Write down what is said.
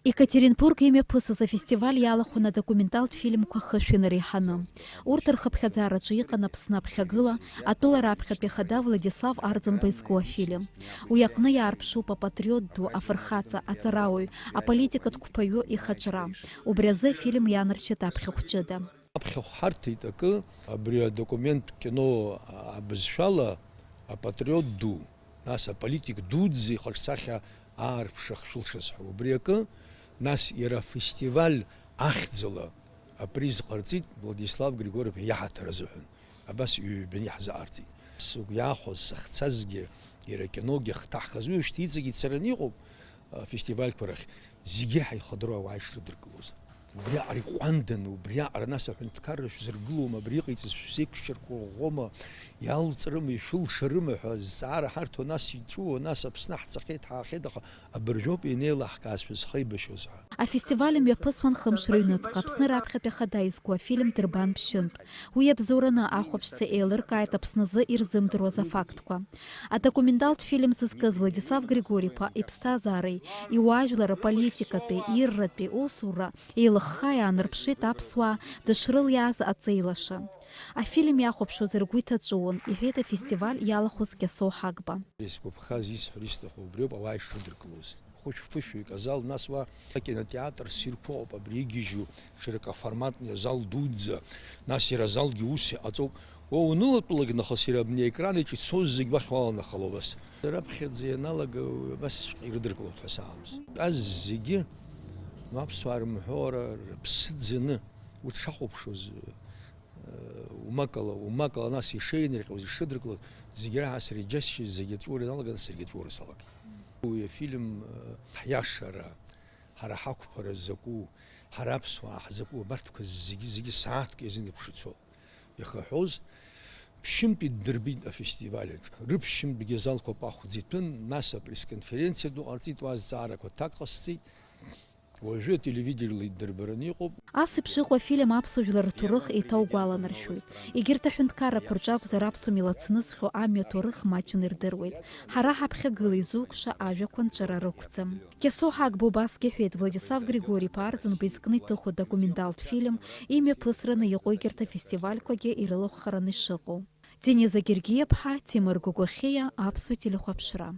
Екатеринбург имҩаԥысыз афестиваль иалахәын адокументалтә фильмқәа хышәҩынра иҳаны. Урҭ рхыԥхьаӡараҿы иҟан Аԥсны аԥхьагыла, атәыла раԥхьатәи ахада Владислав Арӡынба изку афильм. Уи аҟны иаарԥшуп апатриот ду, афырхаҵа, аҵарауаҩ, аполитикатә қәԥаҩы ихаҿра. Убри азы афильм ианарчит аԥхьахә ҷыда. Аԥхьахә ҳарҭеит акы, абри адокумент кино абызшәала апатриот ду, нас аполитик дуӡӡа ихаҿсахьа аарԥшах шәылшаз ҳәа. Убри акы, нас иара фестиваль ахьӡала априз ҟарҵеит Владислав Григоров-иԥа иаҳаҭыр азыҳәан. Абас ҩбаны иаҳзаарҵеит. Сыгәы иаахәоз сахьцазгьы, иара киногьы хҭаҳхаз уажәшьҭа иҵегь ицараны иҟоуп афестивальқәа рахь, зегьы ҳаихадыру ауаа ишрыдыркылоз. Убри аҟара иҟәанданы, убри аҟара нас аҳәынҭқарра шәзыргылома, абри иҟаиҵаз шәзеиқәшьырқәа ӷәӷәома, иалҵрыма, ишәылшарыма ҳәа зҵаара ҳарҭо, нас иҵәуо, нас Аԥсны ҳцахьеит, ҳаахьеит, аха абыржәоуп инеилаҳкаазшәа зхаибашьоз ҳәа. Афестиваль имҩаԥысуан хымш рыҩныҵҟа, Аԥсны раԥхьатәи ахада изку афильм Дырбан ԥшьынтә. Уи иабзоураны ахәаԥшцәа еилыркааит Аԥсназы ирзымдыруаз афактқәа. Адокументалтә фильм зызкыз Владислав Григоров-иԥа иԥсҭазаареи, иуаажәлар аполитикатәи, ирратәи усура еилыхха иаанарԥшит аԥсуаа дышрылиааз аҵеилаша. Афильм иахәаԥшуаз ргәы иҭаҵәуон, иҳәеит афестиваль иалахәыз Кьасоу Ҳагба. Исгәаԥхаз исҳәара исҭаху убри ауп ауаа ишрыдыркылоз. Хәышә-фышәҩык азал, нас уа акинотеатр ссирқәоуп, абри игьежьу широкоформатни азал дуӡӡа, нас иара азалгьы ус иҟаҵоуп. Унылатәалак нахыс иара абни аекран аҿы ицоз зегь уахь уаланахало бас. Раԥхьаӡа ианалага бас ирыдыркылоит ҳәа саамызт. Аз зегьы аԥсуаа рымҳәора рыԥсы ӡаны уҽахәаԥшуаз умакала нас ишеинырҟьоз, ишыдыркылоз, зегьы раҳа сара иџьасшьаз, зегьы ҵәуара иналаган, саргьы ҵәуара салагеит. Уи афильм ҳиашара, ҳара ҳақәԥара закәу, ҳара аԥсуаа ҳзакәу абарҭқәа зегьы сааҭк иазын иԥшыцәо ихаҳәоз, ԥшьынтәи ддырбит афестиваль аҿы. Рыԥшьынтәигьы азалқәа ҟәахәӡа иҭәын, нас апресс-конференциа ду ҟарҵеит, уа зҵаарақәа ҭак ҟасҵеит. Уажәы ателевидиарла иддырбараны иҟоуп. Ас еиԥш иҟоу афильм аԥсуа жәлар рҭоурых еиҭаугәаланаршәоит. Егьырҭ аҳәынҭқаррақәа рҿакәзар аԥсуа милаҭ зныҵхьоу амҩа ҭоурых маҷны ирдыруеит. Ҳара ҳаԥхьагыла изуқәша ажәақәа нҵәара рықәӡам. Кьасоу Ҳагба убасгьы иҳәеит, Владислав Григоров-иԥа Арӡынба изкны иҭыху адокументалтә фильм имҩаԥысраны иҟоу егьырҭ афестивальқәагьы ирылахәхараны ишыҟоу. Дениза Гергиаԥҳа, Тимур Гәыгәахьиа, Аԥсуа телехәаԥшра.